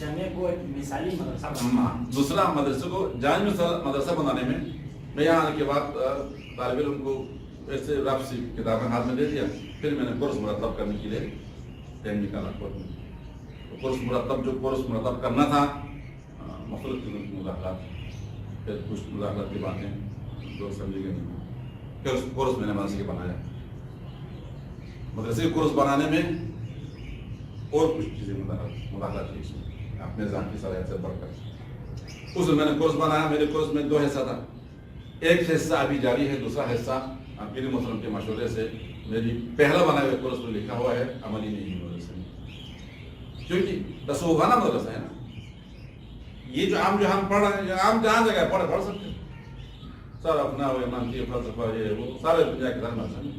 جامعہ کو ایک مثالی مدرسہ بنانا، دوسرا مدرسے کو جامع مدرسہ بنانے میں میں یہاں آنے کے بعد طالب علم کو ایسے رب سی کتابیں ہاتھ میں دے دیا، پھر میں نے کورس مرتب کرنے کے لیے ٹائم نکالا خود میں۔ جو کورس مرتب کرنا تھا مختلف قسم کی مداخلات، پھر کچھ مداخلت کی باتیں جو سمجھے گئے نہیں، پھر اس کورس میں نے مدرسے کے بنایا۔ مدرسے کے کورس بنانے میں اور کچھ چیزیں مداخلت کی اپنے ذاتی صلاحیت سے بڑھ کر اس میں نے کورس بنایا۔ میرے کورس میں 2 حصہ تھا، ایک حصہ ابھی جاری ہے، دوسرا حصہ پیر محترم کے مشورے سے میری پہلا بنائے ہوئے کورس میں لکھا ہوا ہے، عملی نہیں مدرسے میں، کیونکہ تصوفانہ مدرسہ ہے نا۔ یہ جو ہم پڑھ رہے ہیں، عام جہاں جگہ پڑھ سکتے ہیں، سر اپنا ہوئے منطق فلسفہ یہ وہ سارے دنیا کے دھرم ہیں۔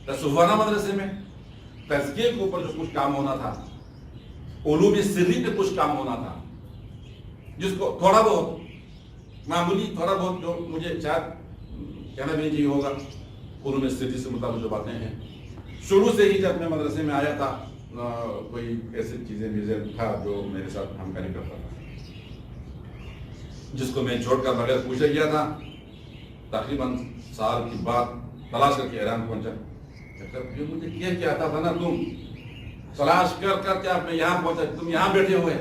تصوفانہ مدرسے میں تزکیے کے اوپر جو کچھ کام ہونا تھا، علوم سری پہ کچھ کام ہونا تھا، جس کو تھوڑا بہت معمولی تھوڑا بہت جو مجھے شاید کہنا بھی نہیں ہوگا، علوم سری سے متعلق جو باتیں ہیں، شروع سے ہی جب میں مدرسے میں آیا تھا کوئی ایسی چیزیں بھی تھا جو میرے ساتھ ہمکاری کرتا تھا، جس کو میں چھوڑ کر بغیر پوچھے گیا تھا۔ تقریباً سال کی بات تلاش کر کے ایران پہنچا، جو مجھے کیا آتا تھا نا، تم تلاش کر کر کیا میں یہاں پہنچا، تم یہاں بیٹھے ہوئے۔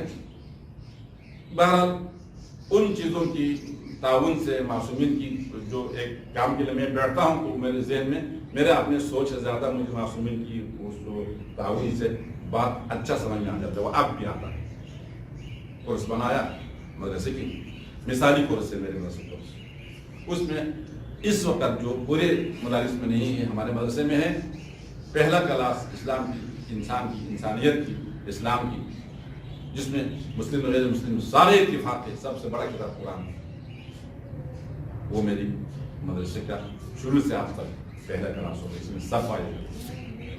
بہرحال ان چیزوں کی تعاون سے معصومین کی جو ایک کام کے لیے میں بیٹھتا ہوں تو میرے ذہن میں میرے اپنے سوچ سے زیادہ مجھے معصومین کی اس تعاون سے بات اچھا سمجھ میں آ جاتا ہے، وہ اب بھی آتا ہے۔ کورس بنایا مدرسے کی، مثالی کورس ہے میرے مدرسے کورس۔ اس میں اس وقت جو پورے مدارس میں نہیں ہے، ہمارے مدرسے میں ہے پہلا کلاس اسلام کی، انسان کی، انسانیت کی، اسلام کی، جس میں مسلم اور غیر مسلم سارے اتفاق ہے، سب سے بڑا کتاب قرآن ہے۔ وہ میری مدرسے کا شروع سے آج تک پہلا کلاس ہوگا، اس میں سب آئے گا۔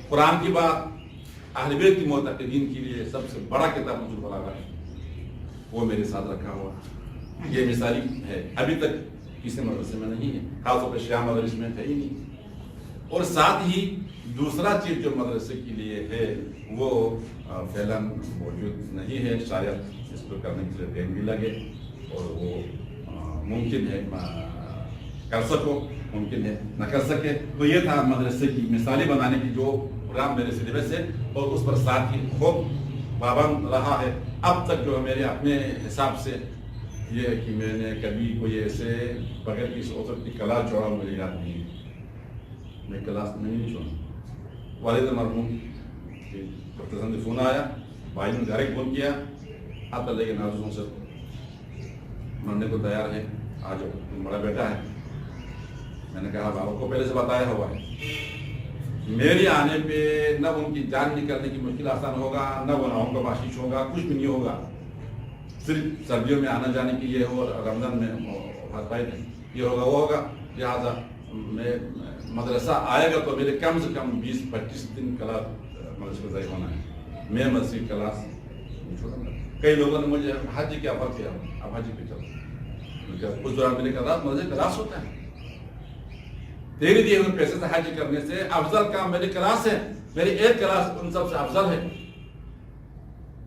قرآن کی بات اہل بیت کی معتقدین کے لیے سب سے بڑا کتاب نجوم البلاغہ ہے، وہ میرے ساتھ رکھا ہوا۔ یہ مثالی ہے، ابھی تک کسی مدرسے میں نہیں ہے، خاص طور پہ شیعہ مدرسے میں ہے ہی نہیں۔ اور ساتھ ہی دوسرا چیز جو مدرسے کے لیے ہے وہ فعلاً موجود نہیں ہے، شاید اس کو کرنے کے لیے ٹائم بھی لگے اور وہ ممکن ہے کر سکو، ممکن ہے نہ کر سکے۔ تو یہ تھا مدرسے کی مثالی بنانے کی جو پروگرام میرے سلیبس ہے، اور اس پر ساتھ ہی خوب پابند رہا ہے۔ اب تک جو میرے اپنے حساب سے یہ ہے کہ میں نے کبھی کوئی ایسے بغیر کسی اوسط کی کلاس چھوڑا مجھے یاد نہیں ہے، میں کلاس میں نہیں چھوڑا۔ والد مرحوم پسند فون آیا، بھائی نے ڈائریکٹ فون کیا، آتا لے کے نازوں سے مرنے کو تیار ہے، آ جاؤ، تم بڑا بیٹا ہے۔ میں نے کہا بابا کو پہلے سے بتایا ہوا ہے، میری آنے پہ نہ ان کی جان نکلنے کی مشکل آسان ہوگا، نہ گناہوں کا بخشش ہوگا، کچھ بھی نہیں ہوگا، صرف سردیوں میں آنا جانے کے لیے اور رمضان میں یہ ہوگا وہ ہوگا۔ لہٰذا میں مدرسہ آئے گا تو میرے کم سے کم 20-25 دن کلاس مدرسے میں ضائع ہونا ہے، میں مدرسے کی کلاس نہیں چھوڑوں گا۔ کئی لوگوں نے مجھے حج کیا آفر کیا، اب حج پہ چلو، اس دوران میرے کلاس مدرسے کلاس ہوتا ہے، تیرے دیے ہوئے پیسے سے حج کرنے سے افضل کام میری کلاس ہے، میری ایک کلاس ان سب سے افضل ہے۔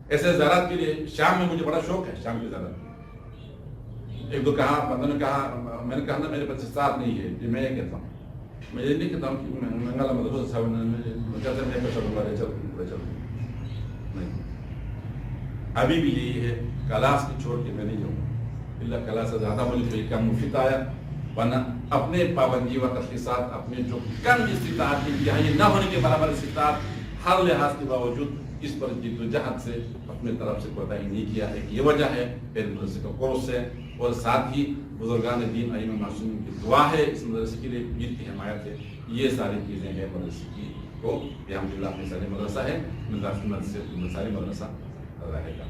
ایسے زیارت کے لیے شام میں مجھے بڑا شوق ہے، شام کی زیارت۔ ایک دو کہا بندوں نے کہا، میں نے کہا نا میرے بچے ساتھ نہیں ہے، یہ میں یہ کہتا ہوں، میں یہ نہیں کہتا ہوں کہ منگلا مدرسہ صاحب میں پیسہ دوں گا چل نہیں، ابھی بھی یہی ہے، کلاس کی چھوڑ کے میں نہیں جاؤں گا، اللہ کلاس سے زیادہ مجھے کوئی کم مفید آیا، ورنہ اپنے پابندی وقت کے ساتھ اپنے جو کم استطاعت کی نہ ہونے کے برابر استطاعت ہر لحاظ کے باوجود اس پر جدوجہد سے اپنے طرف سے کوتاہی نہیں کیا ہے۔ یہ وجہ ہے میرے مدرسے کا کورس ہے، اور ساتھ ہی بزرگان دین ائمہ معصومین کی دعا ہے، اس مدرسے کے لیے پیر کی حمایت ہے، یہ ساری چیزیں ہیں مدرسے کی۔ تو الحمدللہ مثالی مدرسہ ہے، مثالی مدرسہ رہے گا۔